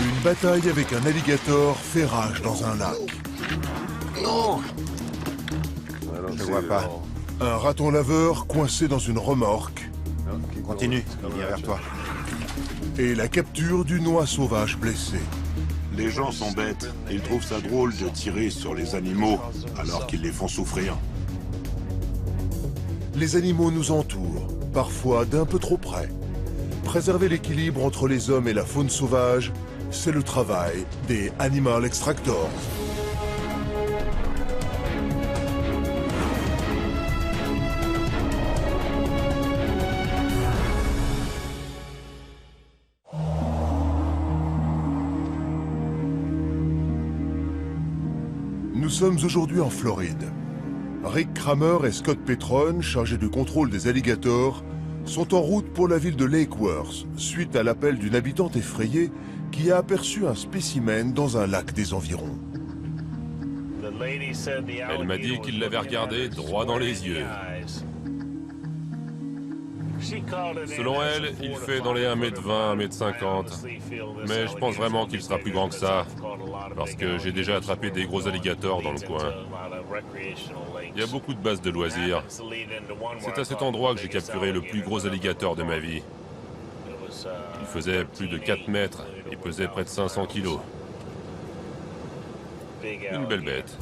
Une bataille avec un alligator fait rage dans un lac. Non! Je vois pas. Un raton laveur coincé dans une remorque. Continue, il vient vers toi. Et la capture d'une oie sauvage blessée. Les gens sont bêtes. Ils trouvent ça drôle de tirer sur les animaux alors qu'ils les font souffrir. Les animaux nous entourent, parfois d'un peu trop près. Préserver l'équilibre entre les hommes et la faune sauvage, c'est le travail des Animal Extractors. Nous sommes aujourd'hui en Floride. Rick Kramer et Scott Petron, chargés du contrôle des alligators, sont en route pour la ville de Lake Worth, suite à l'appel d'une habitante effrayée qui a aperçu un spécimen dans un lac des environs. Elle m'a dit qu'il l'avait regardé droit dans les yeux. Selon elle, il fait dans les 1m20, 1m50. Mais je pense vraiment qu'il sera plus grand que ça, parce que j'ai déjà attrapé des gros alligators dans le coin. Il y a beaucoup de bases de loisirs. C'est à cet endroit que j'ai capturé le plus gros alligator de ma vie. Il faisait plus de 4 mètres et pesait près de 500 kilos. Une belle bête.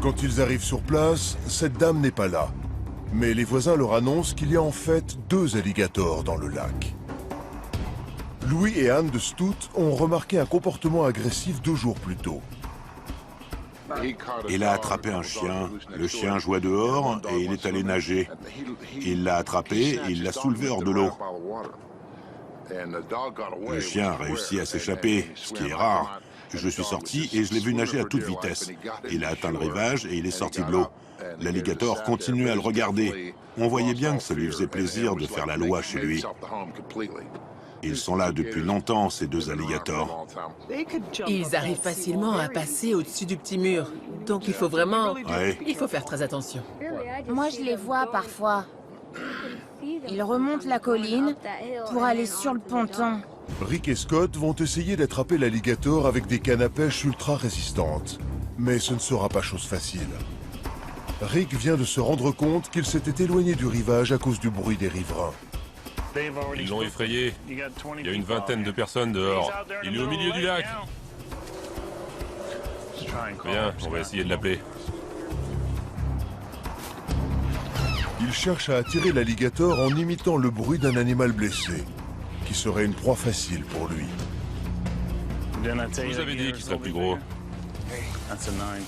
Quand ils arrivent sur place, cette dame n'est pas là. Mais les voisins leur annoncent qu'il y a en fait 2 alligators dans le lac. Louis et Anne de Stout ont remarqué un comportement agressif 2 jours plus tôt. Il a attrapé un chien. Le chien jouait dehors et il est allé nager. Il l'a attrapé et il l'a soulevé hors de l'eau. Le chien a réussi à s'échapper, ce qui est rare. Je suis sorti et je l'ai vu nager à toute vitesse. Il a atteint le rivage et il est sorti de l'eau. L'alligator continuait à le regarder. On voyait bien que ça lui faisait plaisir de faire la loi chez lui. Ils sont là depuis longtemps, ces 2 alligators. Ils arrivent facilement à passer au-dessus du petit mur. Donc il faut vraiment... Ouais. Il faut faire très attention. Moi, je les vois parfois. Ils remontent la colline pour aller sur le ponton. Rick et Scott vont essayer d'attraper l'alligator avec des cannes à pêche ultra résistantes. Mais ce ne sera pas chose facile. Rick vient de se rendre compte qu'il s'était éloigné du rivage à cause du bruit des riverains. Ils l'ont effrayé. Il y a une vingtaine de personnes dehors. Il est au milieu du lac. Viens, on va essayer de l'appeler. Il cherche à attirer l'alligator en imitant le bruit d'un animal blessé, qui serait une proie facile pour lui. Je vous avais dit qu'il serait plus gros.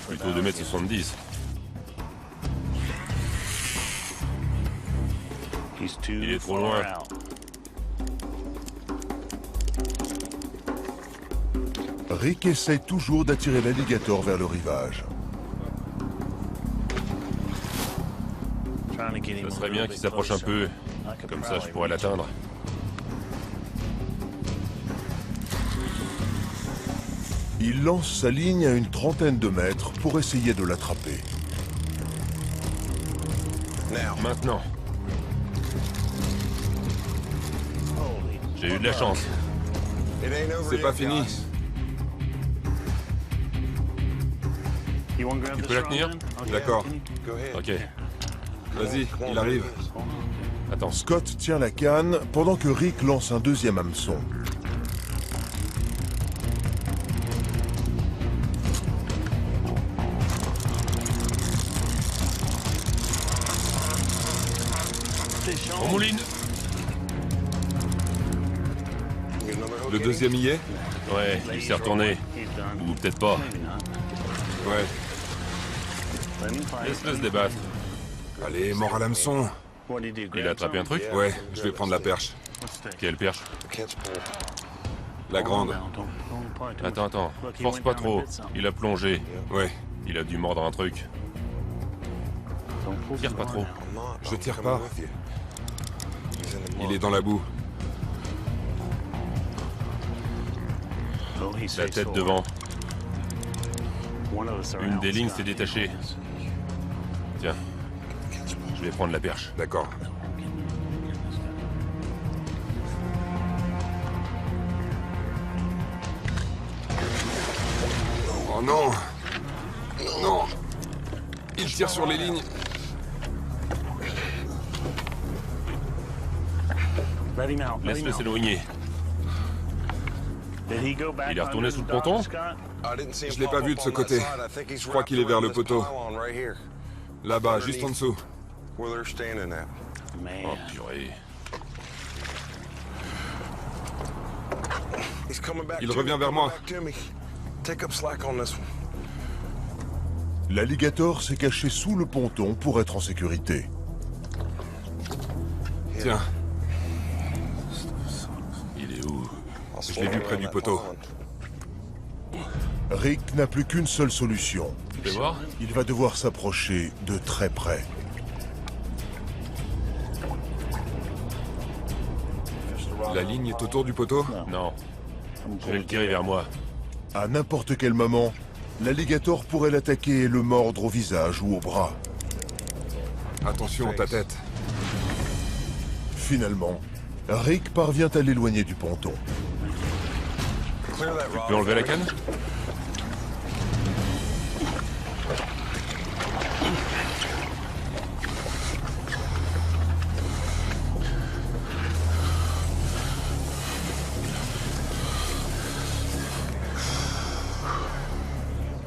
Plutôt 2,70 m. Il est trop loin. Rick essaie toujours d'attirer l'alligator vers le rivage. Ce serait bien qu'il s'approche un peu. Comme ça, je pourrais l'atteindre. Il lance sa ligne à une trentaine de mètres pour essayer de l'attraper. Maintenant. J'ai eu de la chance. C'est pas fini. Tu peux la tenir? D'accord. Ok. Vas-y, il arrive. Attends. Scott tient la canne pendant que Rick lance un deuxième hameçon. On mouline. Le deuxième y est? Ouais, il s'est retourné. Ou peut-être pas. Ouais. Laisse-le se débattre. Allez, mort à l'hameçon. Il a attrapé un truc? Ouais, je vais prendre la perche. Quelle perche? La grande. Attends. Force pas trop. Il a plongé. Ouais, Il a dû mordre un truc. Tire pas trop. je tire pas. Il est dans la boue. La tête devant. Une des lignes s'est détachée. Tiens. Je vais prendre la perche. D'accord. Oh non! Non! Il tire sur les lignes. Laisse-le s'éloigner. Il est retourné sous le ponton? Je l'ai pas vu de ce côté. Je crois qu'il est vers le poteau. Là-bas, juste en dessous. Oh purée. Il revient vers moi. L'alligator s'est caché sous le ponton pour être en sécurité. Tiens, Il est où? je l'ai vu près du poteau. Rick n'a plus qu'une seule solution. Fais voir? Il va devoir s'approcher de très près. La ligne est autour du poteau? Non. Je vais le tirer vers moi. À n'importe quel moment, l'alligator pourrait l'attaquer et le mordre au visage ou au bras. Attention, ta tête. Finalement, Rick parvient à l'éloigner du ponton. Tu peux enlever la canne?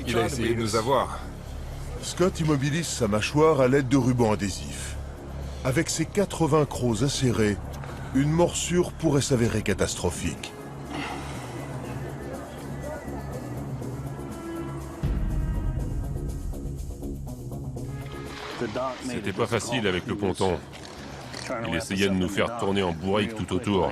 Il a essayé de nous avoir. Scott immobilise sa mâchoire à l'aide de rubans adhésifs. Avec ses 80 crocs acérés, une morsure pourrait s'avérer catastrophique. C'était pas facile avec le ponton. Il essayait de nous faire tourner en bourrique tout autour.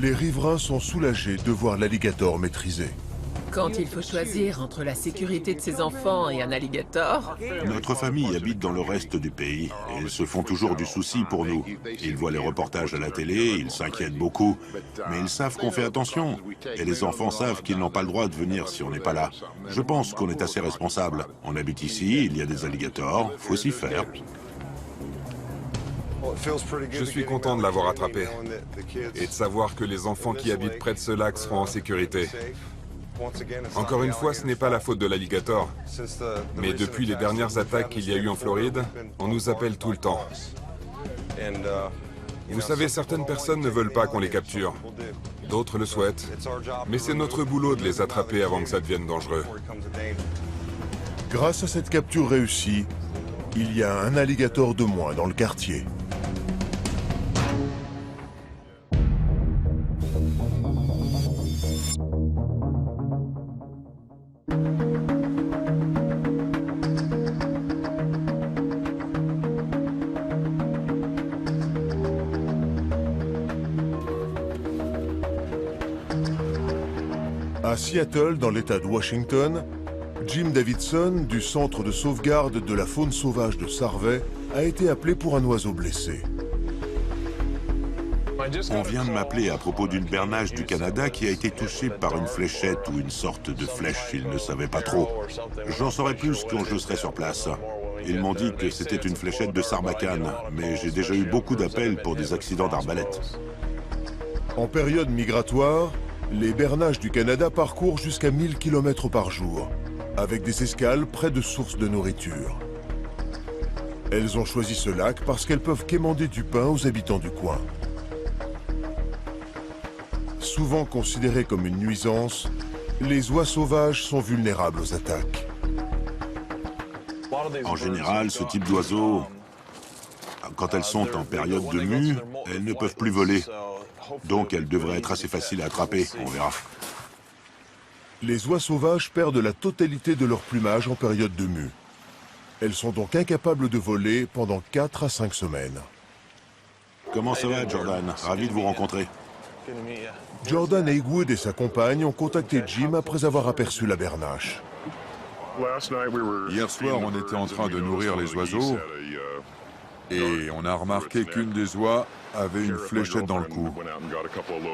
Les riverains sont soulagés de voir l'alligator maîtrisé. Quand il faut choisir entre la sécurité de ses enfants et un alligator, Notre famille habite dans le reste du pays et ils se font toujours du souci pour nous. Ils voient les reportages à la télé, ils s'inquiètent beaucoup, mais ils savent qu'on fait attention. Et les enfants savent qu'ils n'ont pas le droit de venir si on n'est pas là. Je pense qu'on est assez responsable. On habite ici, il y a des alligators, faut s'y faire. Je suis content de l'avoir attrapé et de savoir que les enfants qui habitent près de ce lac seront en sécurité. Encore une fois, ce n'est pas la faute de l'alligator, mais depuis les dernières attaques qu'il y a eu en Floride, on nous appelle tout le temps. Vous savez, certaines personnes ne veulent pas qu'on les capture, d'autres le souhaitent, mais c'est notre boulot de les attraper avant que ça devienne dangereux. Grâce à cette capture réussie, il y a un alligator de moins dans le quartier. À Seattle, dans l'État de Washington, Jim Davidson, du Centre de sauvegarde de la faune sauvage de Sarvey, a été appelé pour un oiseau blessé. On vient de m'appeler à propos d'une bernache du Canada qui a été touchée par une fléchette ou une sorte de flèche, ils ne savaient pas trop. J'en saurai plus quand je serai sur place. Ils m'ont dit que c'était une fléchette de sarbacane, mais j'ai déjà eu beaucoup d'appels pour des accidents d'arbalète. En période migratoire, les bernaches du Canada parcourent jusqu'à 1000 km par jour, avec des escales près de sources de nourriture. Elles ont choisi ce lac parce qu'elles peuvent quémander du pain aux habitants du coin. Souvent considérés comme une nuisance, les oies sauvages sont vulnérables aux attaques. En général, ce type d'oiseaux, quand elles sont en période de mue, elles ne peuvent plus voler. Donc elles devraient être assez faciles à attraper, on verra. Les oies sauvages perdent la totalité de leur plumage en période de mue. Elles sont donc incapables de voler pendant 4 à 5 semaines. Comment ça va, Jordan? Ravi de vous rencontrer. Jordan Haywood et sa compagne ont contacté Jim après avoir aperçu la bernache. Hier soir, on était en train de nourrir les oiseaux et on a remarqué qu'une des oies avait une fléchette dans le cou.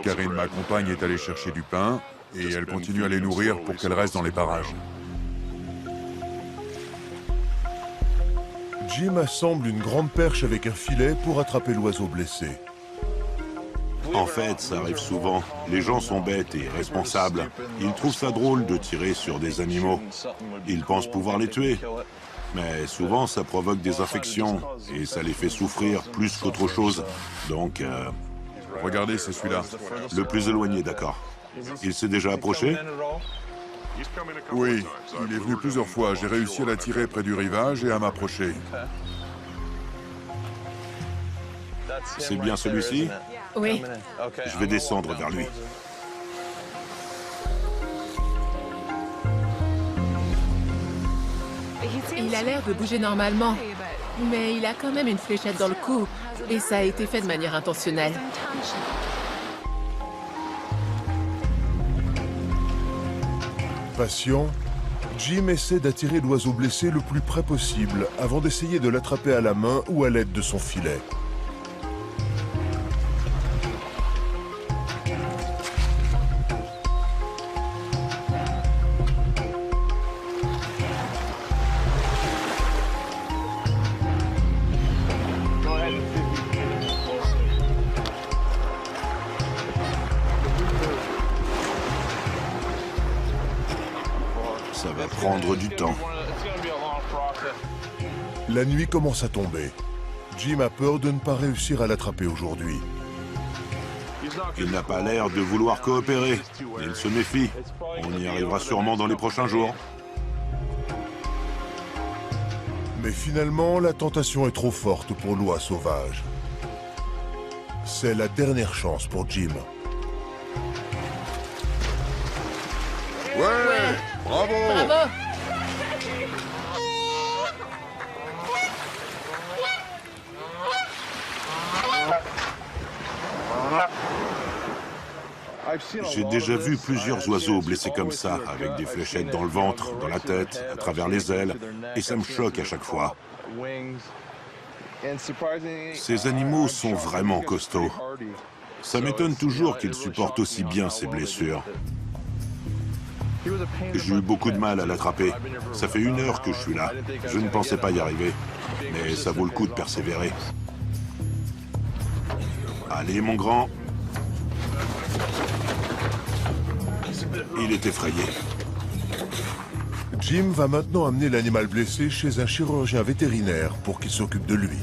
Karine, ma compagne, est allée chercher du pain et elle continue à les nourrir pour qu'elles restent dans les parages. Jim assemble une grande perche avec un filet pour attraper l'oiseau blessé. En fait, ça arrive souvent. Les gens sont bêtes et irresponsables. Ils trouvent ça drôle de tirer sur des animaux. Ils pensent pouvoir les tuer. Mais souvent, ça provoque des infections et ça les fait souffrir plus qu'autre chose. Donc, Regardez, c'est celui-là. le plus éloigné, d'accord. Il s'est déjà approché? Oui, il est venu plusieurs fois. J'ai réussi à l'attirer près du rivage et à m'approcher. C'est bien celui-ci? Oui. Je vais descendre vers lui. Il a l'air de bouger normalement, mais il a quand même une fléchette dans le cou, et ça a été fait de manière intentionnelle. Patient, Jim essaie d'attirer l'oiseau blessé le plus près possible avant d'essayer de l'attraper à la main ou à l'aide de son filet. Ça va prendre du temps. La nuit commence à tomber. Jim a peur de ne pas réussir à l'attraper aujourd'hui. Il n'a pas l'air de vouloir coopérer. Il se méfie. On y arrivera sûrement dans les prochains jours. Mais finalement, la tentation est trop forte pour l'oie sauvage. C'est la dernière chance pour Jim. Ouais, bravo! Bravo! J'ai déjà vu plusieurs oiseaux blessés comme ça, avec des fléchettes dans le ventre, dans la tête, à travers les ailes, et ça me choque à chaque fois. Ces animaux sont vraiment costauds. Ça m'étonne toujours qu'ils supportent aussi bien ces blessures. J'ai eu beaucoup de mal à l'attraper. Ça fait 1 heure que je suis là. Je ne pensais pas y arriver. Mais ça vaut le coup de persévérer. Allez, mon grand. Il est effrayé. Jim va maintenant amener l'animal blessé chez un chirurgien vétérinaire pour qu'il s'occupe de lui.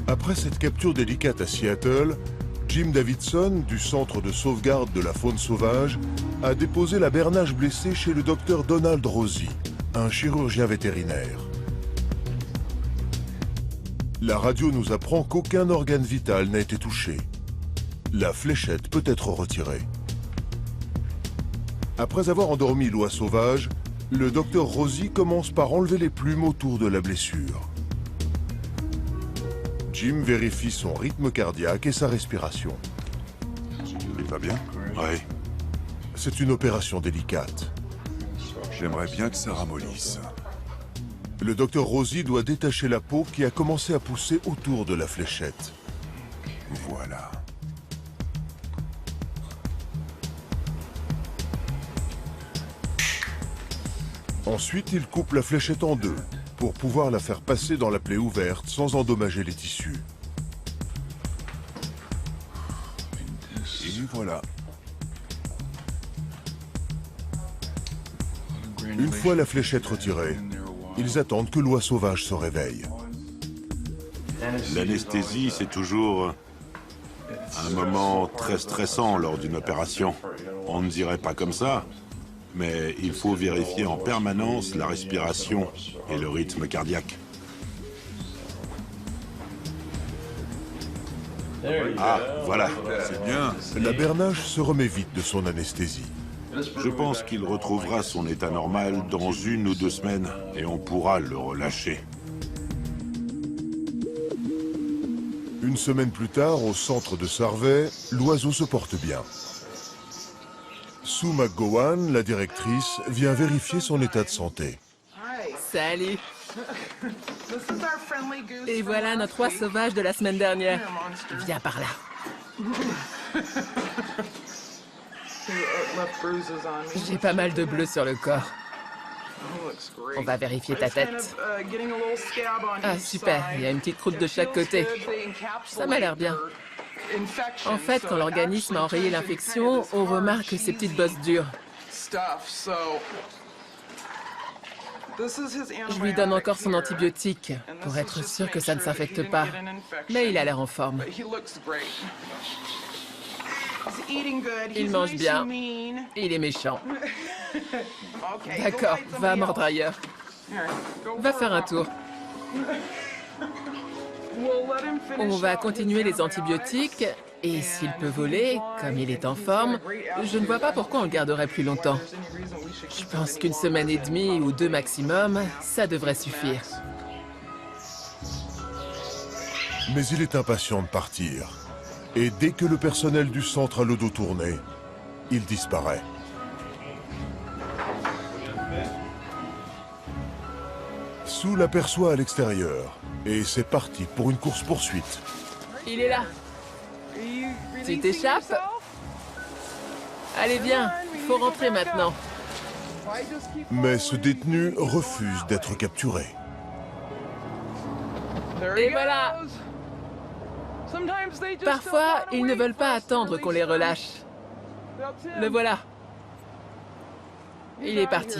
Après cette capture délicate à Seattle, Jim Davidson, du Centre de sauvegarde de la faune sauvage, a déposé la bernache blessée chez le docteur Donald Rosie, un chirurgien vétérinaire. La radio nous apprend qu'aucun organe vital n'a été touché. La fléchette peut être retirée. Après avoir endormi l'oie sauvage, le docteur Rosie commence par enlever les plumes autour de la blessure. Jim vérifie son rythme cardiaque et sa respiration. Il va bien? Oui. C'est une opération délicate. J'aimerais bien que ça ramollisse. Le docteur Rosie doit détacher la peau qui a commencé à pousser autour de la fléchette. Voilà. Ensuite, il coupe la fléchette en deux pour pouvoir la faire passer dans la plaie ouverte sans endommager les tissus. Et voilà. Une fois la fléchette retirée, ils attendent que l'oie sauvage se réveille. L'anesthésie, c'est toujours un moment très stressant lors d'une opération. On ne dirait pas comme ça, mais il faut vérifier en permanence la respiration et le rythme cardiaque. Ah, voilà. C'est bien. La bernache se remet vite de son anesthésie. Je pense qu'il retrouvera son état normal dans 1 ou 2 semaines et on pourra le relâcher. Une semaine plus tard, au centre de Sarvey, l'oiseau se porte bien. Sue McGowan, la directrice, vient vérifier son état de santé. Salut! Et voilà notre roi sauvage de la semaine dernière. Viens par là. J'ai pas mal de bleus sur le corps. On va vérifier ta tête. Ah, super, il y a une petite croûte de chaque côté. Ça m'a l'air bien. En fait, quand l'organisme a enrayé l'infection, on remarque ces petites bosses dures. Je lui donne encore son antibiotique pour être sûr que ça ne s'infecte pas. Mais il a l'air en forme. Il mange bien. Il est méchant. D'accord, va mordre ailleurs. Va faire un tour. On va continuer les antibiotiques, et s'il peut voler, comme il est en forme, je ne vois pas pourquoi on le garderait plus longtemps. Je pense qu'une semaine et demie ou 2 maximum, ça devrait suffire. Mais il est impatient de partir. Et dès que le personnel du centre a le dos tourné, il disparaît. Sue l'aperçoit à l'extérieur, et c'est parti pour une course-poursuite. Il est là. Tu t'échappes? Allez, viens, faut rentrer maintenant. Mais ce détenu refuse d'être capturé. Et voilà. Parfois, ils ne veulent pas attendre qu'on les relâche. Le voilà. Il est parti.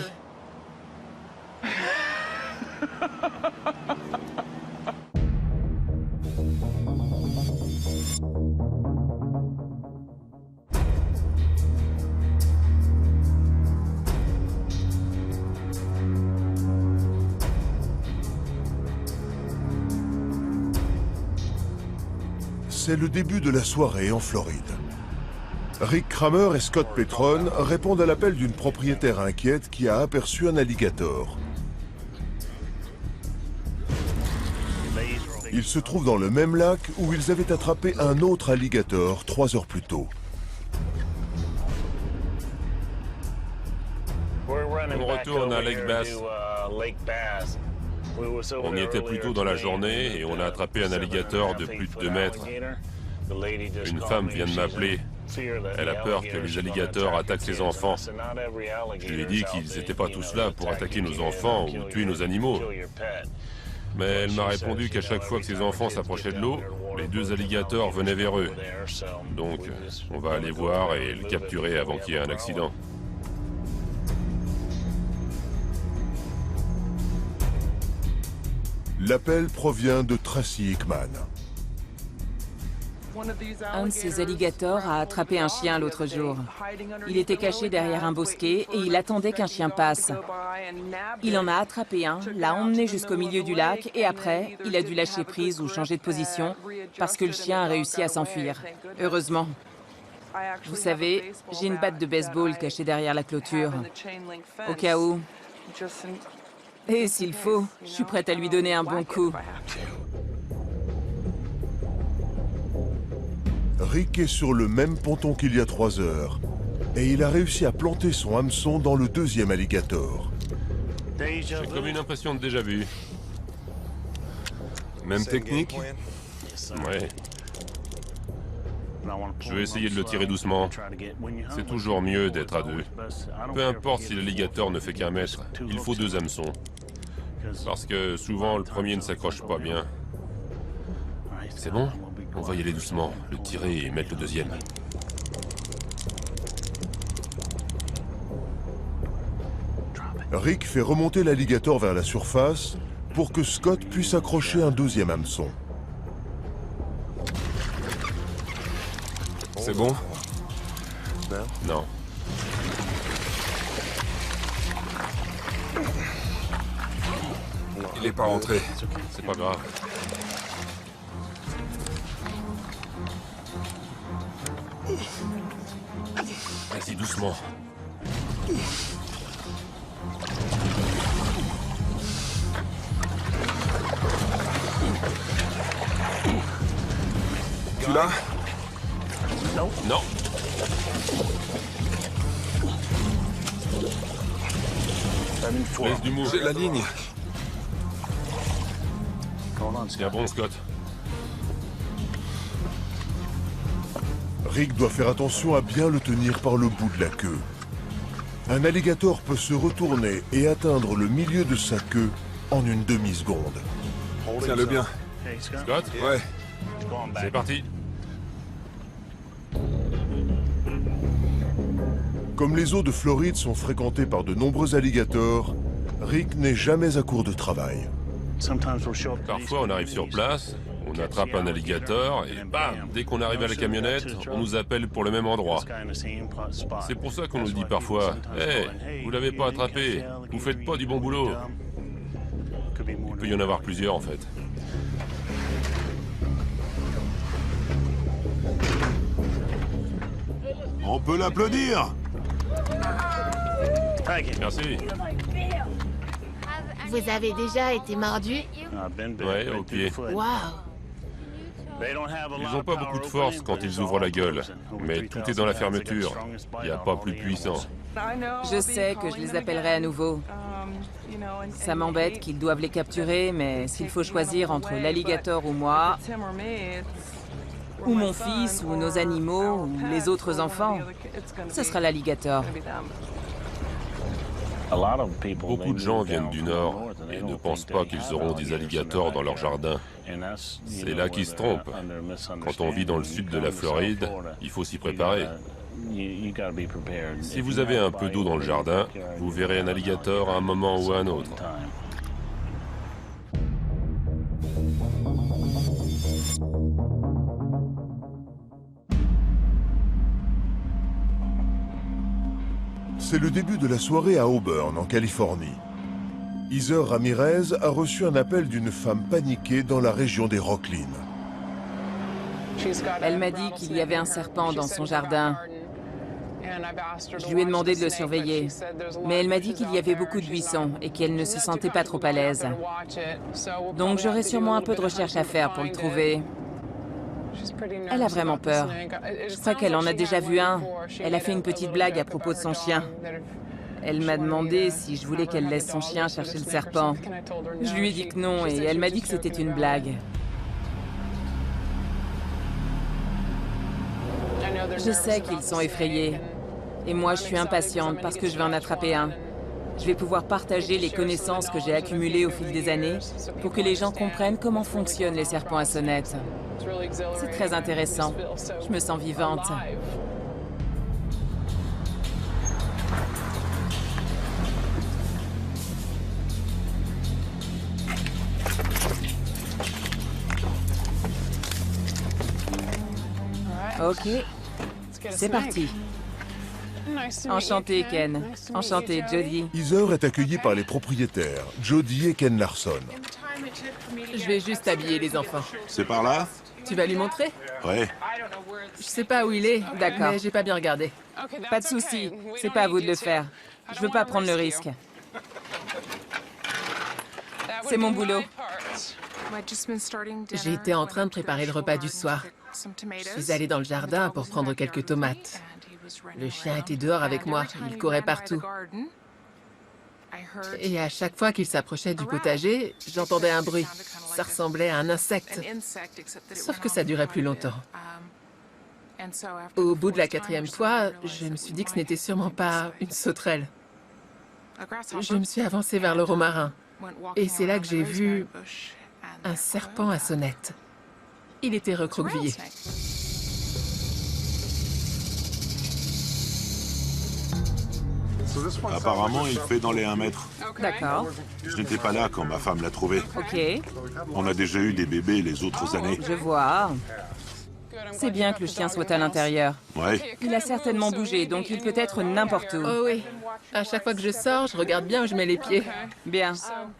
C'est le début de la soirée en Floride. Rick Kramer et Scott Petron répondent à l'appel d'une propriétaire inquiète qui a aperçu un alligator. Ils se trouvent dans le même lac où ils avaient attrapé un autre alligator 3 heures plus tôt. On retourne à Lake Bass. On y était plus tôt dans la journée et on a attrapé un alligator de plus de 2 mètres. Une femme vient de m'appeler. Elle a peur que les alligators attaquent ses enfants. Je lui ai dit qu'ils n'étaient pas tous là pour attaquer nos enfants ou tuer nos animaux. Mais elle m'a répondu qu'à chaque fois que ses enfants s'approchaient de l'eau, les 2 alligators venaient vers eux. Donc, on va aller voir et le capturer avant qu'il y ait un accident. L'appel provient de Tracy Hickman. Un de ces alligators a attrapé un chien l'autre jour. Il était caché derrière un bosquet et il attendait qu'un chien passe. Il en a attrapé un, l'a emmené jusqu'au milieu du lac et après, il a dû lâcher prise ou changer de position parce que le chien a réussi à s'enfuir. Heureusement. Vous savez, j'ai une batte de baseball cachée derrière la clôture. Au cas où. Et s'il faut, je suis prête à lui donner un bon coup. Rick est sur le même ponton qu'il y a 3 heures. Et il a réussi à planter son hameçon dans le 2e alligator. J'ai comme une impression de déjà-vu. Même technique? Ouais. Je vais essayer de le tirer doucement. C'est toujours mieux d'être à 2. Peu importe si l'alligator ne fait qu'1 mètre, il faut 2 hameçons. Parce que souvent, le premier ne s'accroche pas bien. C'est bon? On va y aller doucement, le tirer et mettre le 2e. Rick fait remonter l'alligator vers la surface pour que Scott puisse accrocher un 2e hameçon. C'est bon? Non. Il n'est pas rentré. C'est pas grave. Vas-y, doucement. Tu l'as? Non. Laisse du mou. J'ai la ligne. Tiens bon, Scott. Rick doit faire attention à bien le tenir par le bout de la queue. Un alligator peut se retourner et atteindre le milieu de sa queue en une demi-seconde. Tiens-le bien. Scott, Ouais. c'est parti. Comme les eaux de Floride sont fréquentées par de nombreux alligators, Rick n'est jamais à court de travail. Parfois, on arrive sur place, on attrape un alligator et bam, dès qu'on arrive à la camionnette, on nous appelle pour le même endroit. C'est pour ça qu'on nous dit parfois « Hey, vous l'avez pas attrapé, vous faites pas du bon boulot ». Il peut y en avoir plusieurs en fait. On peut l'applaudir. Merci. Vous avez déjà été mordu? Ouais, au pied. Waouh! Ils n'ont pas beaucoup de force quand ils ouvrent la gueule, mais tout est dans la fermeture. Il n'y a pas plus puissant. Je sais que je les appellerai à nouveau. Ça m'embête qu'ils doivent les capturer, mais s'il faut choisir entre l'alligator ou moi, ou mon fils, ou nos animaux, ou les autres enfants, ce sera l'alligator. Beaucoup de gens viennent du Nord et ne pensent pas qu'ils auront des alligators dans leur jardin. C'est là qu'ils se trompent. Quand on vit dans le sud de la Floride, il faut s'y préparer. Si vous avez un peu d'eau dans le jardin, vous verrez un alligator à un moment ou à un autre. C'est le début de la soirée à Auburn, en Californie. Heather Ramirez a reçu un appel d'une femme paniquée dans la région des Rocklin. Elle m'a dit qu'il y avait un serpent dans son jardin. Je lui ai demandé de le surveiller, mais elle m'a dit qu'il y avait beaucoup de buissons et qu'elle ne se sentait pas trop à l'aise. Donc j'aurai sûrement un peu de recherche à faire pour le trouver. Elle a vraiment peur. Je crois qu'elle en a déjà vu un. Elle a fait une petite blague à propos de son chien. Elle m'a demandé si je voulais qu'elle laisse son chien chercher le serpent. Je lui ai dit que non et elle m'a dit que c'était une blague. Je sais qu'ils sont effrayés. Et moi, je suis impatiente parce que je vais en attraper un. Je vais pouvoir partager les connaissances que j'ai accumulées au fil des années pour que les gens comprennent comment fonctionnent les serpents à sonnette. C'est très intéressant. Je me sens vivante. Ok, c'est parti. Enchanté, Ken. Enchanté, Jody. Heather est accueillie par les propriétaires, Jody et Ken Larson. Je vais juste habiller les enfants. C'est par là? Tu vas lui montrer? Ouais. Je sais pas où il est, D'accord. mais j'ai pas bien regardé. Pas de souci. C'est pas à vous de le faire. Je veux pas prendre le risque. C'est mon boulot. J'ai été en train de préparer le repas du soir. Je suis allée dans le jardin pour prendre quelques tomates. Le chien était dehors avec moi, il courait partout. Et à chaque fois qu'il s'approchait du potager, j'entendais un bruit. Ça ressemblait à un insecte. Sauf que ça durait plus longtemps. Au bout de la 4e fois, je me suis dit que ce n'était sûrement pas une sauterelle. Je me suis avancée vers le romarin. Et c'est là que j'ai vu un serpent à sonnette. Il était recroquevillé. Apparemment, il fait dans les 1 mètre. D'accord. Je n'étais pas là quand ma femme l'a trouvé. Ok, On a déjà eu des bébés les autres années. je vois. C'est bien que le chien soit à l'intérieur. Ouais. Il a certainement bougé, donc il peut être n'importe où. Oh oui. À chaque fois que je sors, je regarde bien où je mets les pieds. Bien.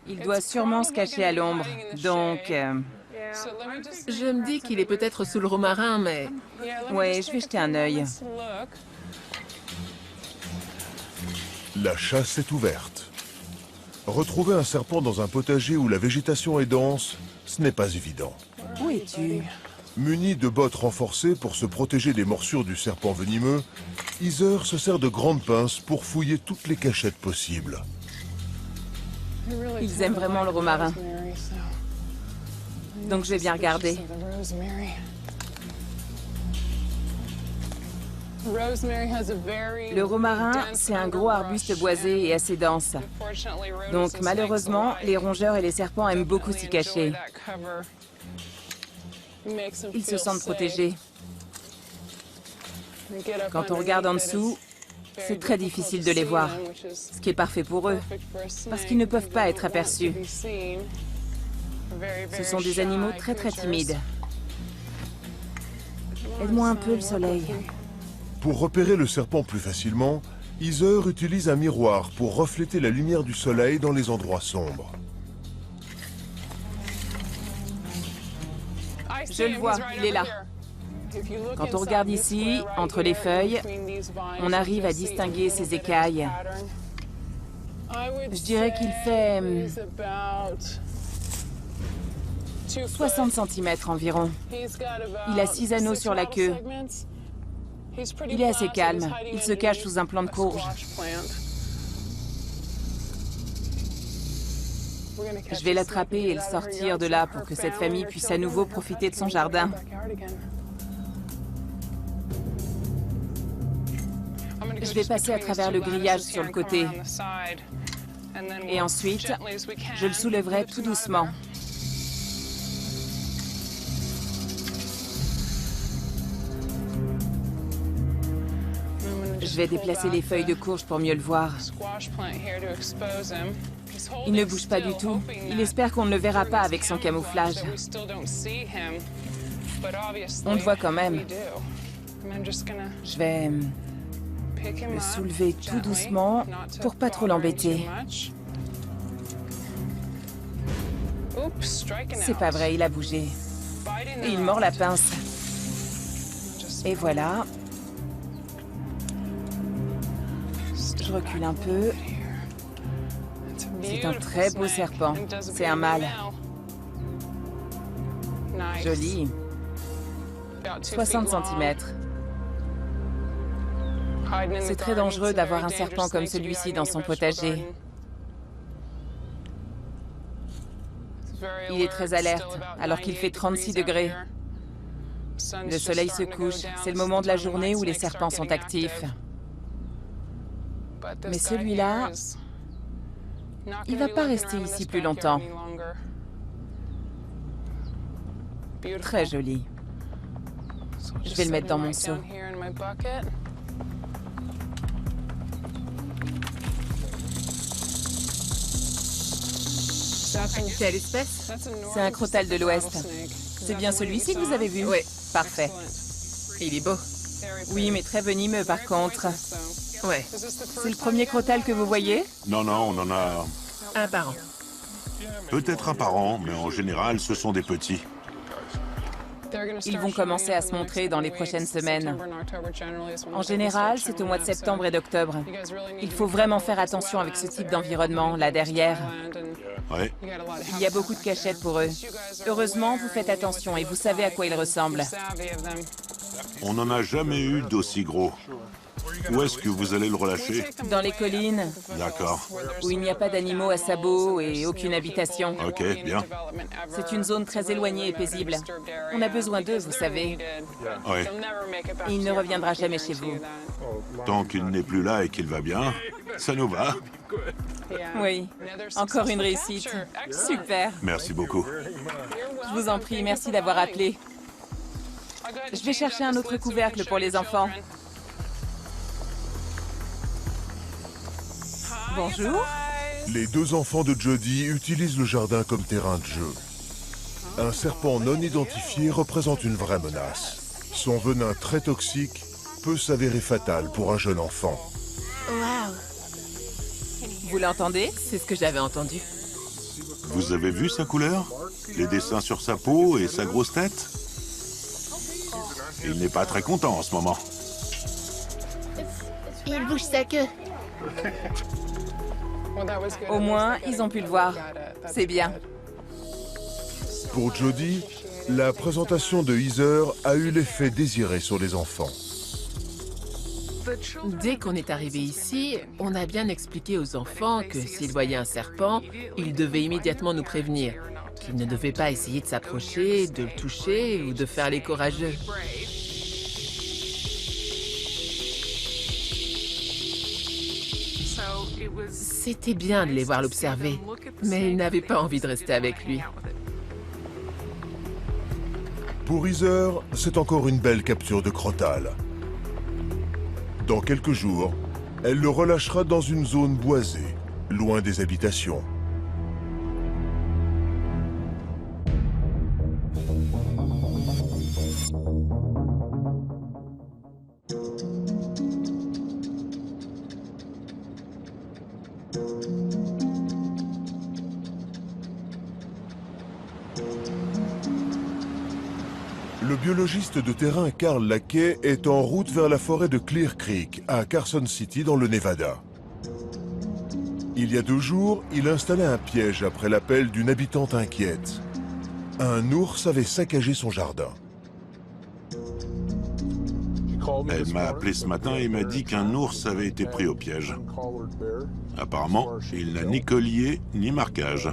Il doit sûrement se cacher à l'ombre. Donc, Je me dis qu'il est peut-être sous le romarin, mais... ouais, je vais jeter un œil. La chasse est ouverte. Retrouver un serpent dans un potager où la végétation est dense, ce n'est pas évident. Où es-tu? Muni de bottes renforcées pour se protéger des morsures du serpent venimeux, Heather se sert de grandes pinces pour fouiller toutes les cachettes possibles. Ils aiment vraiment le romarin. donc je vais bien regarder. Le romarin, c'est un gros arbuste boisé et assez dense. Donc malheureusement, les rongeurs et les serpents aiment beaucoup s'y cacher. Ils se sentent protégés. Quand on regarde en dessous, c'est très difficile de les voir, ce qui est parfait pour eux, parce qu'ils ne peuvent pas être aperçus. Ce sont des animaux très timides. Aide-moi un peu le soleil. Pour repérer le serpent plus facilement, Heather utilise un miroir pour refléter la lumière du soleil dans les endroits sombres. Je le vois, il est là. Quand on regarde ici, entre les feuilles, on arrive à distinguer ses écailles. Je dirais qu'il fait 60 cm environ. Il a 6 anneaux sur la queue. Il est assez calme. Il se cache sous un plant de courge. Je vais l'attraper et le sortir de là pour que cette famille puisse à nouveau profiter de son jardin. Je vais passer à travers le grillage sur le côté. Et ensuite, je le soulèverai tout doucement. Je vais déplacer les feuilles de courge pour mieux le voir. Il ne bouge pas du tout. Il espère qu'on ne le verra pas avec son camouflage. On le voit quand même. Je vais le soulever tout doucement pour pas trop l'embêter. C'est pas vrai, il a bougé. Et il mord la pince. Et voilà. Je recule un peu. C'est un très beau serpent. C'est un mâle. Joli. 60 cm. C'est très dangereux d'avoir un serpent comme celui-ci dans son potager. Il est très alerte, alors qu'il fait 36 degrés. Le soleil se couche. C'est le moment de la journée où les serpents sont actifs. Mais celui-là, il va pas rester ici plus longtemps. Très joli. Je vais le mettre dans mon seau. Quelle espèce? C'est un crotal de l'Ouest. C'est bien celui-ci que vous avez vu? Oui. Parfait. Il est beau. Oui, mais très venimeux par contre. Ouais. C'est le premier crotal que vous voyez? Non, on en a Un par an. peut-être un par an, mais en général, ce sont des petits. Ils vont commencer à se montrer dans les prochaines semaines. En général, c'est au mois de septembre et d'octobre. Il faut vraiment faire attention avec ce type d'environnement, là derrière. Ouais. Il y a beaucoup de cachettes pour eux. Heureusement, vous faites attention et vous savez à quoi ils ressemblent. On n'en a jamais eu d'aussi gros. Où est-ce que vous allez le relâcher? Dans les collines, D'accord. où il n'y a pas d'animaux à sabots et aucune habitation. Ok, bien. C'est une zone très éloignée et paisible. On a besoin d'eux, vous savez. Ouais. Et il ne reviendra jamais chez vous. Tant qu'il n'est plus là et qu'il va bien, ça nous va. Oui, encore une réussite. Super. Merci beaucoup. Je vous en prie, merci d'avoir appelé. Je vais chercher un autre couvercle pour les enfants. Bonjour. Les deux enfants de Jody utilisent le jardin comme terrain de jeu. Un serpent non identifié représente une vraie menace. Son venin très toxique peut s'avérer fatal pour un jeune enfant. Waouh! Vous l'entendez? C'est ce que j'avais entendu. Vous avez vu sa couleur? Les dessins sur sa peau et sa grosse tête? Il n'est pas très content en ce moment. Il bouge sa queue. Au moins, ils ont pu le voir. C'est bien. Pour Jody, la présentation de Heather a eu l'effet désiré sur les enfants. Dès qu'on est arrivé ici, on a bien expliqué aux enfants que s'ils voyaient un serpent, ils devaient immédiatement nous prévenir, qu'il ne devait pas essayer de s'approcher, de le toucher ou de faire les courageux. C'était bien de les voir l'observer, mais il n'avait pas envie de rester avec lui. Pour Heather, c'est encore une belle capture de Crotale. Dans quelques jours, elle le relâchera dans une zone boisée, loin des habitations. Le biologiste de terrain Carl Lackey est en route vers la forêt de Clear Creek, à Carson City, dans le Nevada. Il y a 2 jours, il installait un piège après l'appel d'une habitante inquiète. Un ours avait saccagé son jardin. Elle m'a appelé ce matin et m'a dit qu'un ours avait été pris au piège. Apparemment, il n'a ni collier ni marquage.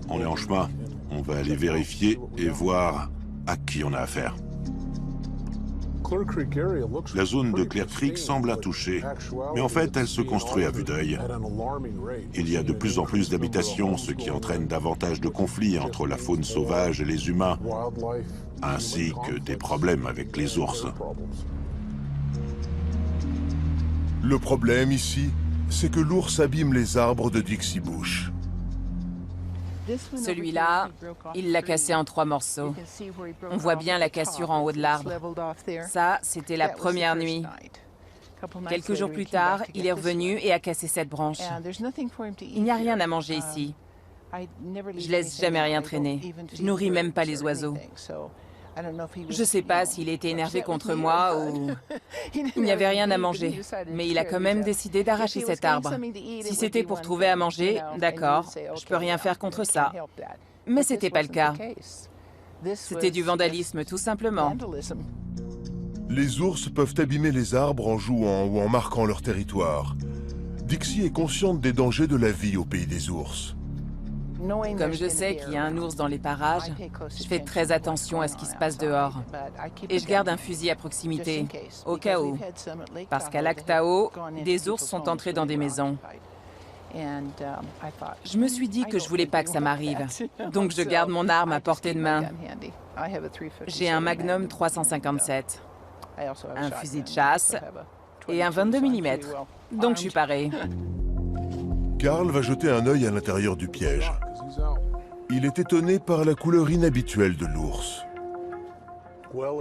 On est en chemin. On va aller vérifier et voir à qui on a affaire. La zone de Clear Creek semble intouchée, mais en fait, elle se construit à vue d'œil. Il y a de plus en plus d'habitations, ce qui entraîne davantage de conflits entre la faune sauvage et les humains, ainsi que des problèmes avec les ours. Le problème ici, c'est que l'ours abîme les arbres de Dixie Bush. Celui-là, il l'a cassé en 3 morceaux. On voit bien la cassure en haut de l'arbre. Ça, c'était la première nuit. Quelques jours plus tard, il est revenu et a cassé cette branche. Il n'y a rien à manger ici. Je laisse jamais rien traîner. Je nourris même pas les oiseaux. Je sais pas s'il était énervé contre moi ou... Il n'y avait rien à manger, mais il a quand même décidé d'arracher cet arbre. Si c'était pour trouver à manger, d'accord, je peux rien faire contre ça. Mais c'était pas le cas. C'était du vandalisme, tout simplement. Les ours peuvent abîmer les arbres en jouant ou en marquant leur territoire. Dixie est consciente des dangers de la vie au pays des ours. Comme je sais qu'il y a un ours dans les parages, je fais très attention à ce qui se passe dehors. Et je garde un fusil à proximité, au cas où. Parce qu'à Lac Tahoe, des ours sont entrés dans des maisons. Je me suis dit que je voulais pas que ça m'arrive, donc je garde mon arme à portée de main. J'ai un Magnum 357, un fusil de chasse et un 22 mm, donc je suis paré. Carl va jeter un œil à l'intérieur du piège. Il est étonné par la couleur inhabituelle de l'ours.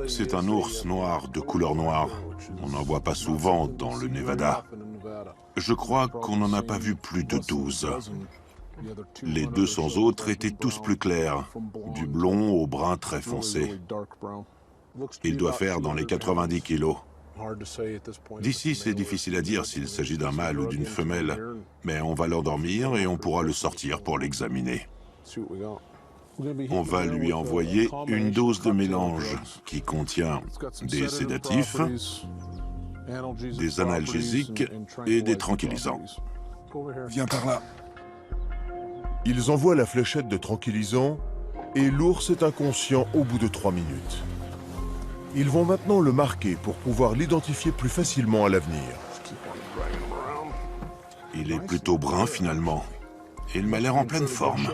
C'est un ours noir de couleur noire. On n'en voit pas souvent dans le Nevada. Je crois qu'on n'en a pas vu plus de 12. Les 200 autres étaient tous plus clairs, du blond au brun très foncé. Il doit faire dans les 90 kilos. D'ici, c'est difficile à dire s'il s'agit d'un mâle ou d'une femelle, mais on va l'endormir et on pourra le sortir pour l'examiner. On va lui envoyer une dose de mélange qui contient des sédatifs, des analgésiques et des tranquillisants. Viens par là. Ils envoient la fléchette de tranquillisant et l'ours est inconscient au bout de 3 minutes. Ils vont maintenant le marquer pour pouvoir l'identifier plus facilement à l'avenir. Il est plutôt brun finalement. Il m'a l'air en pleine forme.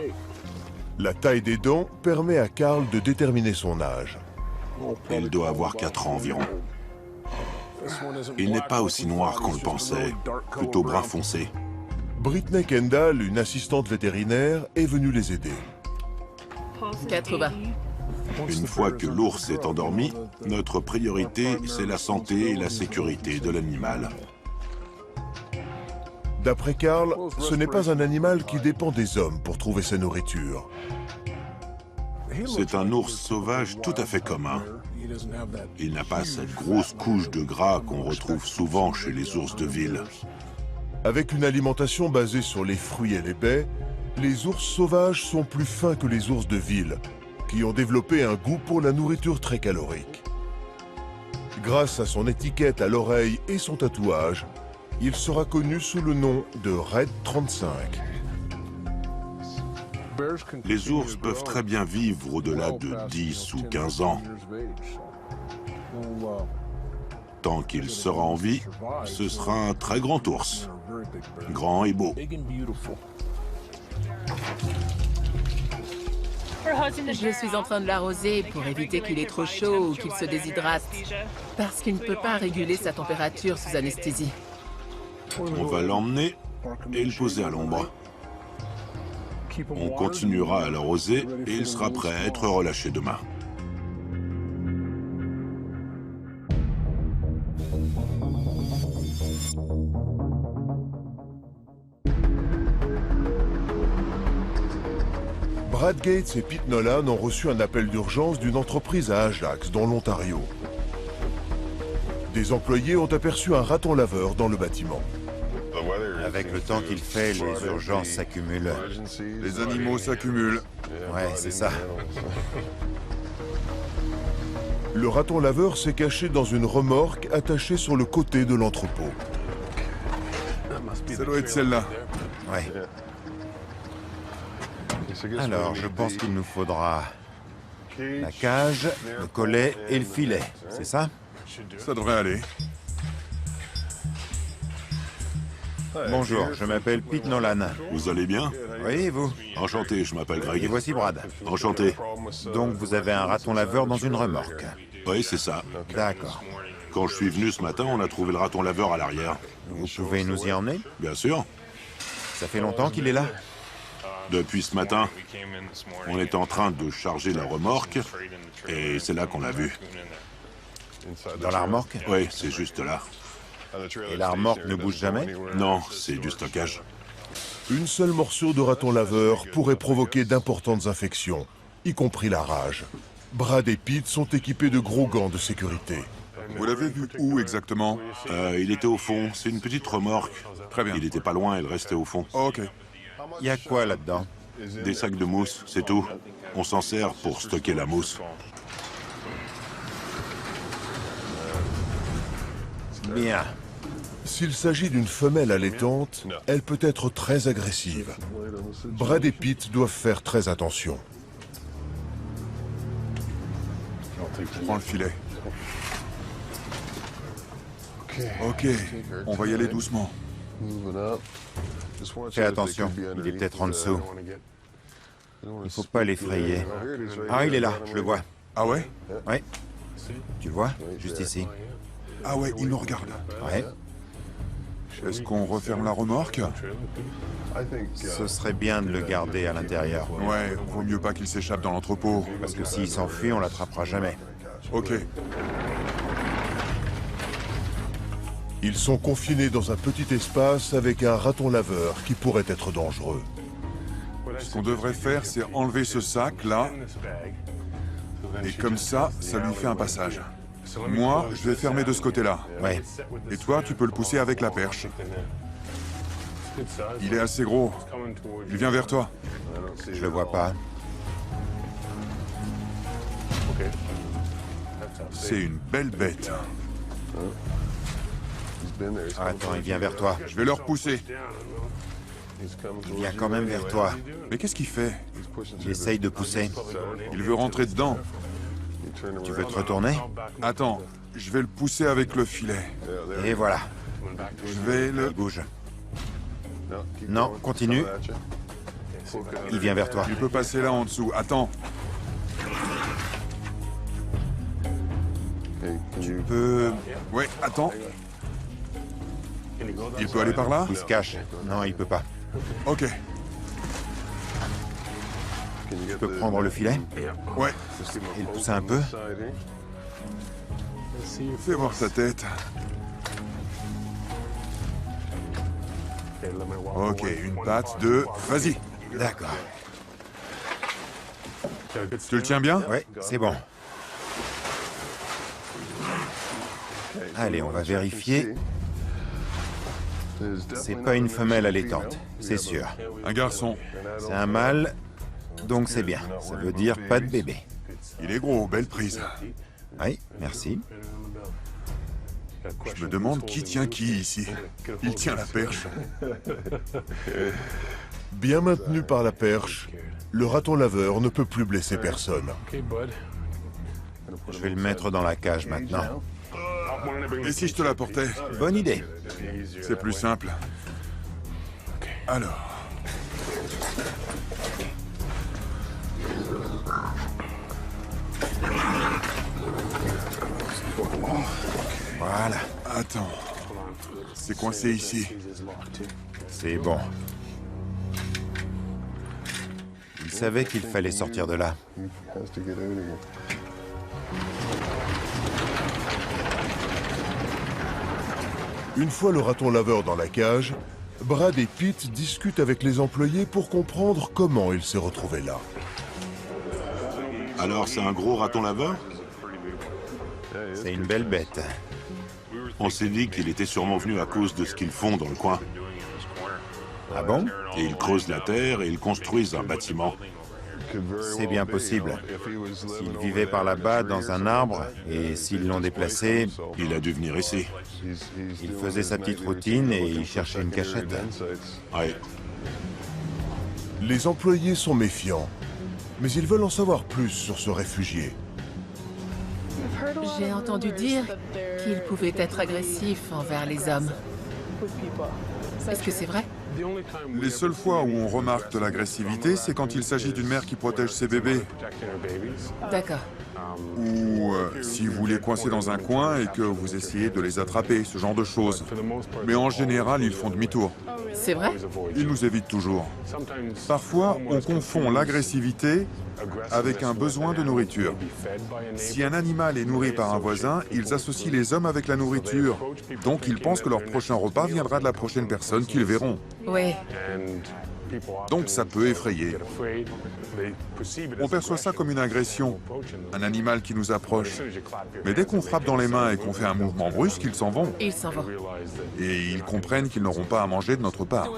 La taille des dents permet à Carl de déterminer son âge. Il doit avoir 4 ans environ. Il n'est pas aussi noir qu'on le pensait, plutôt brun foncé. Brittany Kendall, une assistante vétérinaire, est venue les aider. 80. Une fois que l'ours est endormi, notre priorité, c'est la santé et la sécurité de l'animal. D'après Carl, ce n'est pas un animal qui dépend des hommes pour trouver sa nourriture. C'est un ours sauvage tout à fait commun. Il n'a pas cette grosse couche de gras qu'on retrouve souvent chez les ours de ville. Avec une alimentation basée sur les fruits et les baies, les ours sauvages sont plus fins que les ours de ville, qui ont développé un goût pour la nourriture très calorique. Grâce à son étiquette à l'oreille et son tatouage, il sera connu sous le nom de Red 35. Les ours peuvent très bien vivre au-delà de 10 ou 15 ans. Tant qu'il sera en vie, ce sera un très grand ours. Grand et beau. Je suis en train de l'arroser pour éviter qu'il ait trop chaud ou qu'il se déshydrate. Parce qu'il ne peut pas réguler sa température sous anesthésie. On va l'emmener et le poser à l'ombre. On continuera à l'arroser et il sera prêt à être relâché demain. Brad Gates et Pete Nolan ont reçu un appel d'urgence d'une entreprise à Ajax, dans l'Ontario. Des employés ont aperçu un raton laveur dans le bâtiment. Avec le temps qu'il fait, les urgences s'accumulent. Les animaux s'accumulent. Ouais, c'est ça. Le raton laveur s'est caché dans une remorque attachée sur le côté de l'entrepôt. Ça doit être celle-là. Ouais. Alors, je pense qu'il nous faudra la cage, le collet et le filet. C'est ça? Ça devrait aller. Bonjour, je m'appelle Pete Nolan. Vous allez bien? Oui, et vous? Enchanté, je m'appelle Et Greg. voici Brad. Enchanté. Donc, vous avez un raton laveur dans une remorque. Oui, c'est ça. D'accord. Quand je suis venu ce matin, on a trouvé le raton laveur à l'arrière. Vous pouvez nous y emmener? Bien sûr. Ça fait longtemps qu'il est là? Depuis ce matin, on est en train de charger la remorque et c'est là qu'on l'a vu. Dans la remorque? Oui, c'est juste là. Et la remorque ne bouge jamais? Non, c'est du stockage. Une seule morsure de raton laveur pourrait provoquer d'importantes infections, y compris la rage. Brad et Pete sont équipés de gros gants de sécurité. Vous l'avez vu où exactement? Il était au fond, c'est une petite remorque. Très bien. Il était pas loin, elle restait au fond. Ok. Il y a quoi là-dedans? Des sacs de mousse, c'est tout. On s'en sert pour stocker la mousse. Bien. S'il s'agit d'une femelle allaitante, elle peut être très agressive. Brad et Pete doivent faire très attention. Je prends le filet. Ok, on va y aller doucement. Fais attention, il est peut-être en dessous. Il faut pas l'effrayer. Ah, il est là, je le vois. Ah ouais? Ouais. Tu le vois? Juste ici. Ah ouais, il nous regarde. Ouais. Est-ce qu'on referme la remorque? Ce serait bien de le garder à l'intérieur. Ouais, vaut mieux pas qu'il s'échappe dans l'entrepôt. Parce que s'il s'enfuit, on l'attrapera jamais. Ok. Ils sont confinés dans un petit espace avec un raton laveur qui pourrait être dangereux. Ce qu'on devrait faire, c'est enlever ce sac, là. Et comme ça, ça lui fait un passage. Moi, je vais fermer de ce côté-là. Ouais. Et toi, tu peux le pousser avec la perche. Il est assez gros. Il vient vers toi. Je le vois pas. C'est une belle bête. Attends, il vient vers toi. Je vais le repousser. Il vient quand même vers toi. Mais qu'est-ce qu'il fait? Il essaye de pousser. Il veut rentrer dedans. Tu veux te retourner? Attends, je vais le pousser avec le filet. Et voilà. Je vais le... Il bouge. Non, continue. Il vient vers toi. Il peut passer là en dessous. Attends. Tu peux... Ouais, attends. Il peut aller par là? Il se cache. Non, il peut pas. Ok. Tu peux prendre le filet Ouais. et le pousser un peu. Fais voir sa tête. Ok, une patte, deux... Vas-y. D'accord. Tu le tiens bien? Ouais, c'est bon. Allez, on va vérifier. C'est pas une femelle allaitante, c'est sûr. Un garçon. C'est un mâle, donc c'est bien. Ça veut dire pas de bébé. Il est gros, belle prise. Oui, merci. Je me demande qui tient qui ici. Il tient la perche. Bien maintenu par la perche, le raton laveur ne peut plus blesser personne. Je vais le mettre dans la cage maintenant. Et si je te l'apportais? Bonne idée. C'est plus simple. Alors... Voilà, Attends. C'est coincé ici. c'est bon. Il savait qu'il fallait sortir de là. Une fois le raton laveur dans la cage, Brad et Pete discutent avec les employés pour comprendre comment il s'est retrouvé là. Alors c'est un gros raton laveur? C'est une belle bête. On s'est dit qu'il était sûrement venu à cause de ce qu'ils font dans le coin. Ah bon? Et ils creusent la terre et ils construisent un bâtiment. C'est bien possible. S'il vivait par là-bas dans un arbre, et s'ils l'ont déplacé, Il a dû venir ici. il faisait sa petite routine et il cherchait une cachette. Ouais. Les employés sont méfiants, mais ils veulent en savoir plus sur ce réfugié. J'ai entendu dire qu'il pouvait être agressif envers les hommes. Est-ce que c'est vrai? Les seules fois où on remarque de l'agressivité, c'est quand il s'agit d'une mère qui protège ses bébés. D'accord. Ou si vous les coincez dans un coin et que vous essayez de les attraper, ce genre de choses. Mais en général, ils font demi-tour. C'est vrai? Ils nous évitent toujours. Parfois, on confond l'agressivité avec un besoin de nourriture. Si un animal est nourri par un voisin, ils associent les hommes avec la nourriture. Donc ils pensent que leur prochain repas viendra de la prochaine personne qu'ils verront. Oui. Donc ça peut effrayer. On perçoit ça comme une agression, un animal qui nous approche. Mais dès qu'on frappe dans les mains et qu'on fait un mouvement brusque, ils s'en vont. Il s'en va. Et ils comprennent qu'ils n'auront pas à manger de notre part.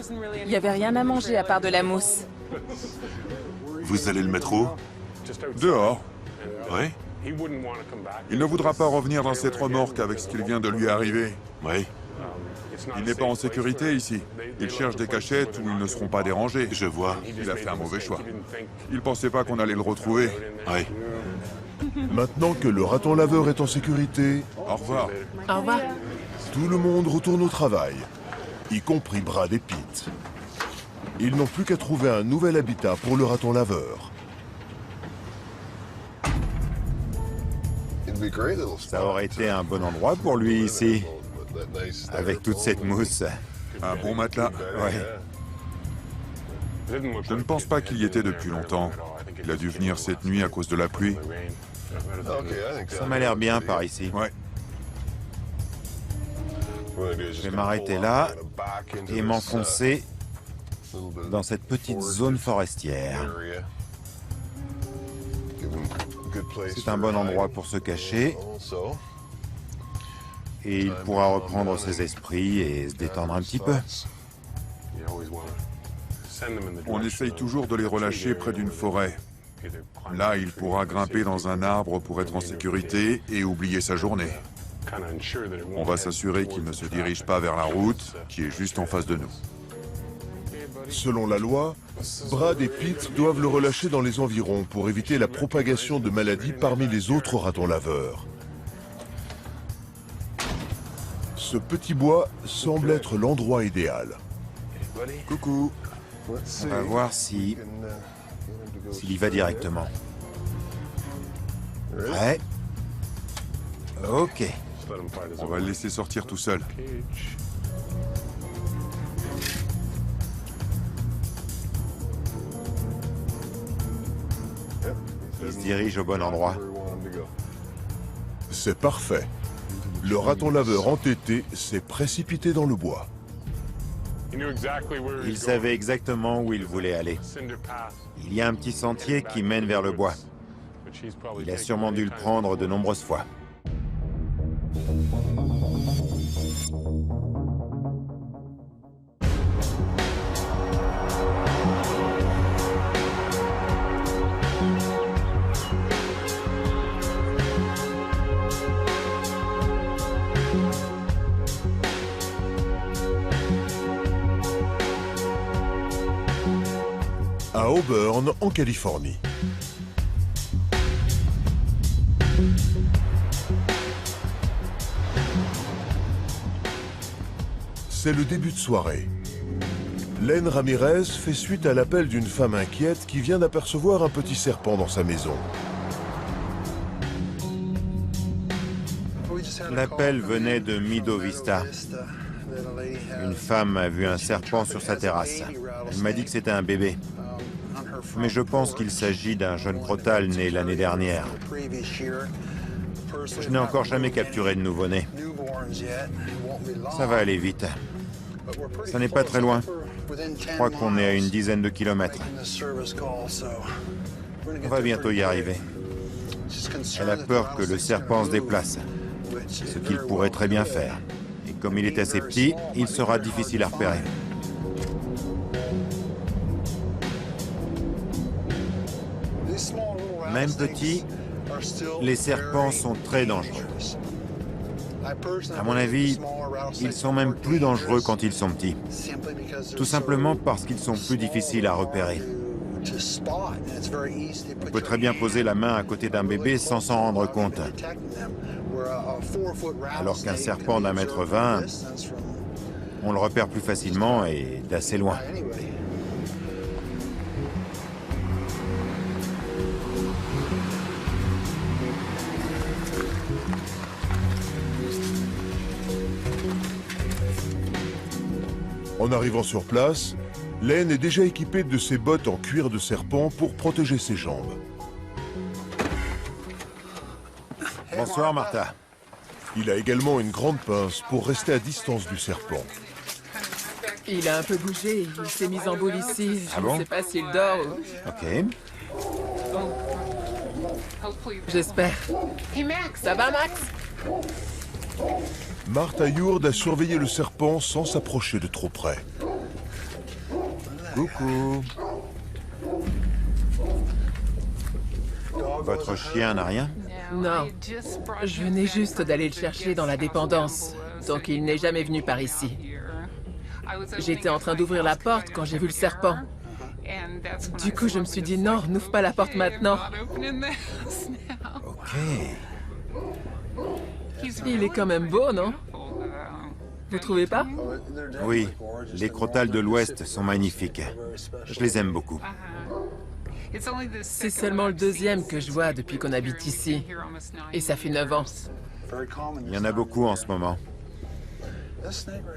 Il n'y avait rien à manger à part de la mousse. Vous allez le mettre où? Dehors. Ouais. Il ne voudra pas revenir dans cette remorque avec ce qu'il vient de lui arriver. Ouais. Il n'est pas en sécurité ici. Il cherche des cachettes où ils ne seront pas dérangés. Je vois. Il a fait un mauvais choix. Il pensait pas qu'on allait le retrouver. Ouais. Maintenant que le raton laveur est en sécurité, Au revoir. Au revoir. tout le monde retourne au travail, y compris Brad et Pete. Ils n'ont plus qu'à trouver un nouvel habitat pour le raton laveur. Ça aurait été un bon endroit pour lui ici, avec toute cette mousse. Un bon matelas. Ouais. Je ne pense pas qu'il y était depuis longtemps. Il a dû venir cette nuit à cause de la pluie. Ça m'a l'air bien par ici. Ouais. Je vais m'arrêter là et m'enfoncer dans cette petite zone forestière. C'est un bon endroit pour se cacher et il pourra reprendre ses esprits et se détendre un petit peu. On essaye toujours de les relâcher près d'une forêt. Là, il pourra grimper dans un arbre pour être en sécurité et oublier sa journée. On va s'assurer qu'il ne se dirige pas vers la route qui est juste en face de nous. Selon la loi, Brad et Pete doivent le relâcher dans les environs pour éviter la propagation de maladies parmi les autres ratons laveurs. Ce petit bois semble être l'endroit idéal. Coucou. On va voir s'il y va directement. Prêt? Ok. On va le laisser sortir tout seul. Il se dirige au bon endroit. C'est parfait. Le raton laveur entêté s'est précipité dans le bois. Il savait exactement où il voulait aller. Il y a un petit sentier qui mène vers le bois. Il a sûrement dû le prendre de nombreuses fois. Auburn, en Californie. C'est le début de soirée. Len Ramirez fait suite à l'appel d'une femme inquiète qui vient d'apercevoir un petit serpent dans sa maison. L'appel venait de Meadow Vista. Une femme a vu un serpent sur sa terrasse. Elle m'a dit que c'était un bébé. Mais je pense qu'il s'agit d'un jeune crotal né l'année dernière. Je n'ai encore jamais capturé de nouveau-né. Ça va aller vite. Ça n'est pas très loin. Je crois qu'on est à une dizaine de kilomètres. On va bientôt y arriver. Elle a peur que le serpent se déplace, ce qu'il pourrait très bien faire. Et comme il est assez petit, il sera difficile à repérer. Même petits, les serpents sont très dangereux. À mon avis, ils sont même plus dangereux quand ils sont petits. Tout simplement parce qu'ils sont plus difficiles à repérer. On peut très bien poser la main à côté d'un bébé sans s'en rendre compte. Alors qu'un serpent d'1,20 m, on le repère plus facilement et d'assez loin. En arrivant sur place, Len est déjà équipé de ses bottes en cuir de serpent pour protéger ses jambes. Bonsoir, Martha. Il a également une grande pince pour rester à distance du serpent. Il a un peu bougé, il s'est mis en boule ici. Ah bon? Je ne sais pas s'il dort ou... Ok. J'espère. Ça va, Max? Martha Yourd a surveillé le serpent sans s'approcher de trop près. Coucou. Votre chien n'a rien? Non. Je venais juste d'aller le chercher dans la dépendance, donc il n'est jamais venu par ici. J'étais en train d'ouvrir la porte quand j'ai vu le serpent. Du coup, je me suis dit non, n'ouvre pas la porte maintenant. Ok. Il est quand même beau, non? Vous trouvez pas? Oui, les crotales de l'Ouest sont magnifiques. Je les aime beaucoup. C'est seulement le deuxième que je vois depuis qu'on habite ici. Et ça fait 9 ans. Il y en a beaucoup en ce moment.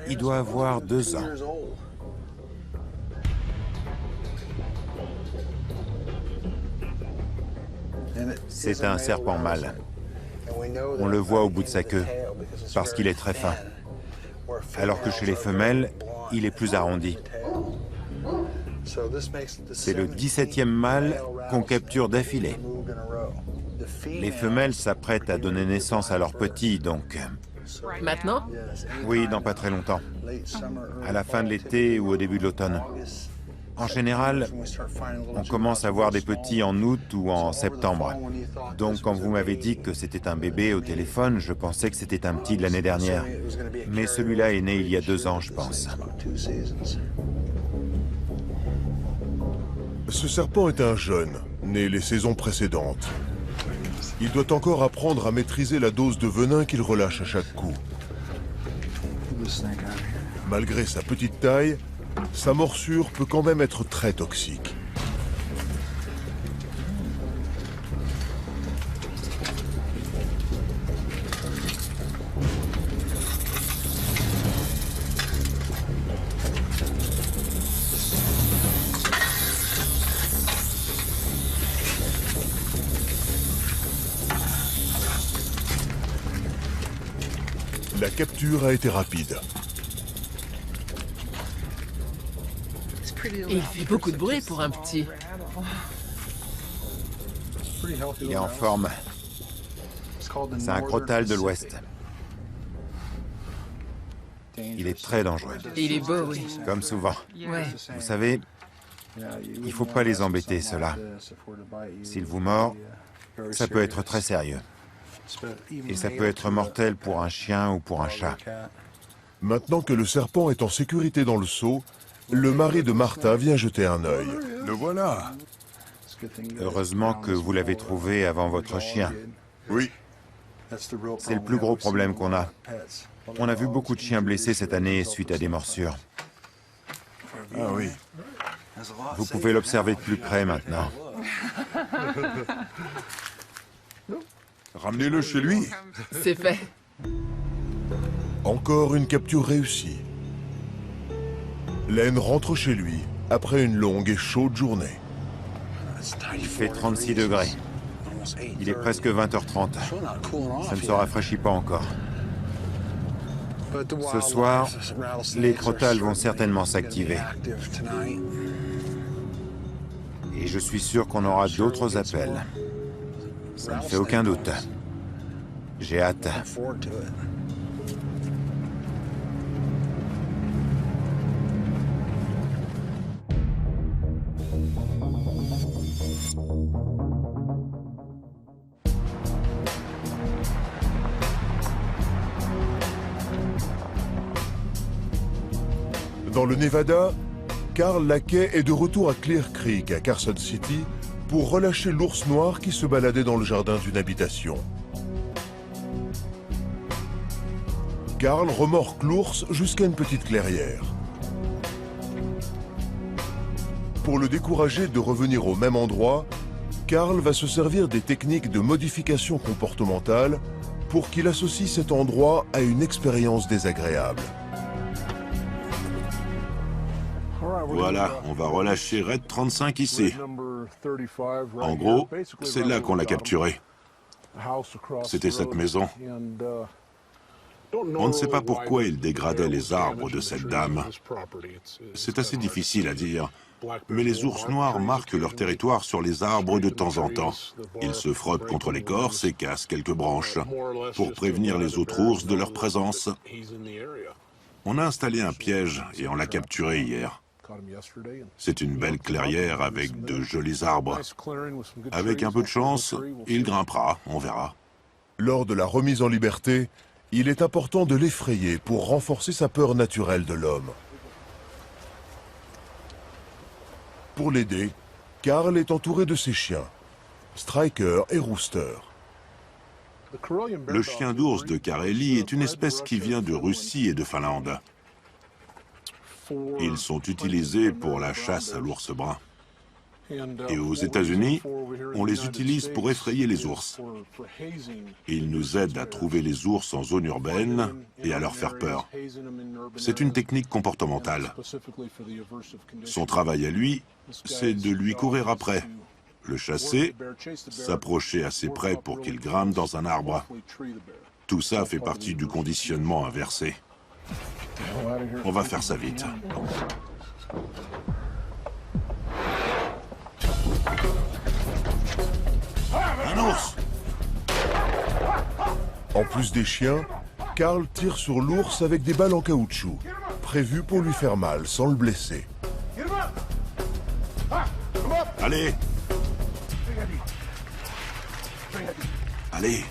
Il doit avoir 2 ans. C'est un serpent mâle. On le voit au bout de sa queue, parce qu'il est très fin. Alors que chez les femelles, il est plus arrondi. C'est le 17e mâle qu'on capture d'affilée. Les femelles s'apprêtent à donner naissance à leurs petits, donc... Maintenant? Oui, dans pas très longtemps. À la fin de l'été ou au début de l'automne. En général, on commence à voir des petits en août ou en septembre. Donc quand vous m'avez dit que c'était un bébé au téléphone, je pensais que c'était un petit de l'année dernière. Mais celui-là est né il y a 2 ans, je pense. Ce serpent est un jeune, né les saisons précédentes. Il doit encore apprendre à maîtriser la dose de venin qu'il relâche à chaque coup. Malgré sa petite taille, sa morsure peut quand même être très toxique. La capture a été rapide. Il fait beaucoup de bruit pour un petit. Il est en forme. C'est un crotal de l'Ouest. Il est très dangereux. Il est beau, oui. Comme souvent. Ouais. Vous savez, il ne faut pas les embêter, ceux-là. S'il vous mord, ça peut être très sérieux. Et ça peut être mortel pour un chien ou pour un chat. Maintenant que le serpent est en sécurité dans le seau, le mari de Martha vient jeter un œil. Le voilà. Heureusement que vous l'avez trouvé avant votre chien. Oui. C'est le plus gros problème qu'on a. On a vu beaucoup de chiens blessés cette année suite à des morsures. Ah oui. Vous pouvez l'observer de plus près maintenant. Ramenez-le chez lui. C'est fait. Encore une capture réussie. Len rentre chez lui après une longue et chaude journée. Il fait 36 degrés. Il est presque 20h30. Ça ne se rafraîchit pas encore. Ce soir, les crotales vont certainement s'activer. Et je suis sûr qu'on aura d'autres appels. Ça ne fait aucun doute. J'ai hâte. Dans le Nevada, Carl Lackey est de retour à Clear Creek, à Carson City, pour relâcher l'ours noir qui se baladait dans le jardin d'une habitation. Carl remorque l'ours jusqu'à une petite clairière. Pour le décourager de revenir au même endroit, Carl va se servir des techniques de modification comportementale pour qu'il associe cet endroit à une expérience désagréable. Voilà, on va relâcher Red 35 ici. En gros, c'est là qu'on l'a capturé. C'était cette maison. On ne sait pas pourquoi il dégradait les arbres de cette dame. C'est assez difficile à dire, mais les ours noirs marquent leur territoire sur les arbres de temps en temps. Ils se frottent contre l'écorce et cassent quelques branches pour prévenir les autres ours de leur présence. On a installé un piège et on l'a capturé hier. C'est une belle clairière avec de jolis arbres. Avec un peu de chance, il grimpera, on verra. Lors de la remise en liberté, il est important de l'effrayer pour renforcer sa peur naturelle de l'homme. Pour l'aider, Carl est entouré de ses chiens, Striker et Rooster. Le chien d'ours de Carélie est une espèce qui vient de Russie et de Finlande. Ils sont utilisés pour la chasse à l'ours brun. Et aux États-Unis, on les utilise pour effrayer les ours. Ils nous aident à trouver les ours en zone urbaine et à leur faire peur. C'est une technique comportementale. Son travail à lui, c'est de lui courir après, le chasser, s'approcher assez près pour qu'il grimpe dans un arbre. Tout ça fait partie du conditionnement inversé. On va faire ça vite. Un ours! En plus des chiens, Carl tire sur l'ours avec des balles en caoutchouc, prévues pour lui faire mal sans le blesser. Allez! Allez!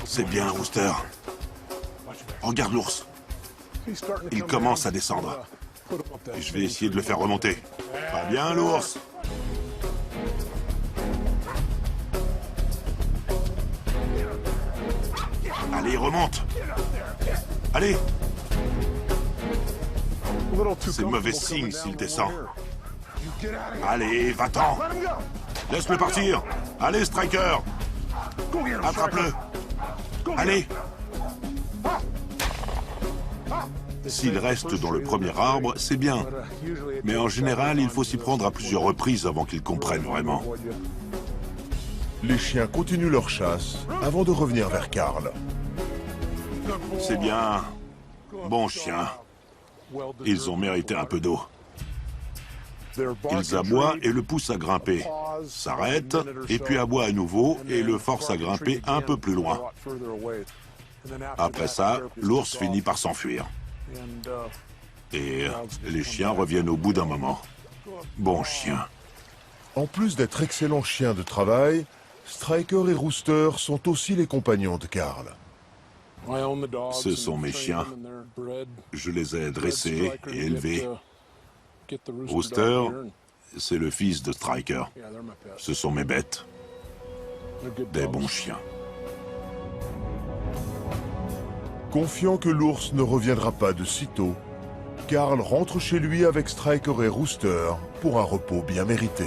C'est bien, Rooster. Regarde l'ours. Il commence à descendre. Et je vais essayer de le faire remonter. Pas bien, l'ours. Allez, remonte. Allez. C'est mauvais signe s'il descend. Allez, va-t'en. Laisse-le partir. Allez, Striker. Attrape-le. Allez. S'il reste dans le premier arbre, c'est bien. Mais en général, il faut s'y prendre à plusieurs reprises avant qu'il comprenne vraiment. Les chiens continuent leur chasse avant de revenir vers Carl. C'est bien. Bon chien. Ils ont mérité un peu d'eau. Ils aboient et le poussent à grimper. S'arrêtent, et puis aboient à nouveau et le forcent à grimper un peu plus loin. Après ça, l'ours finit par s'enfuir. Et les chiens reviennent au bout d'un moment. Bon chien. En plus d'être excellents chiens de travail, Striker et Rooster sont aussi les compagnons de Carl. Ce sont mes chiens. Je les ai dressés et élevés. Rooster, c'est le fils de Striker. Ce sont mes bêtes. Des bons chiens. Confiant que l'ours ne reviendra pas de sitôt, Carl rentre chez lui avec Striker et Rooster pour un repos bien mérité.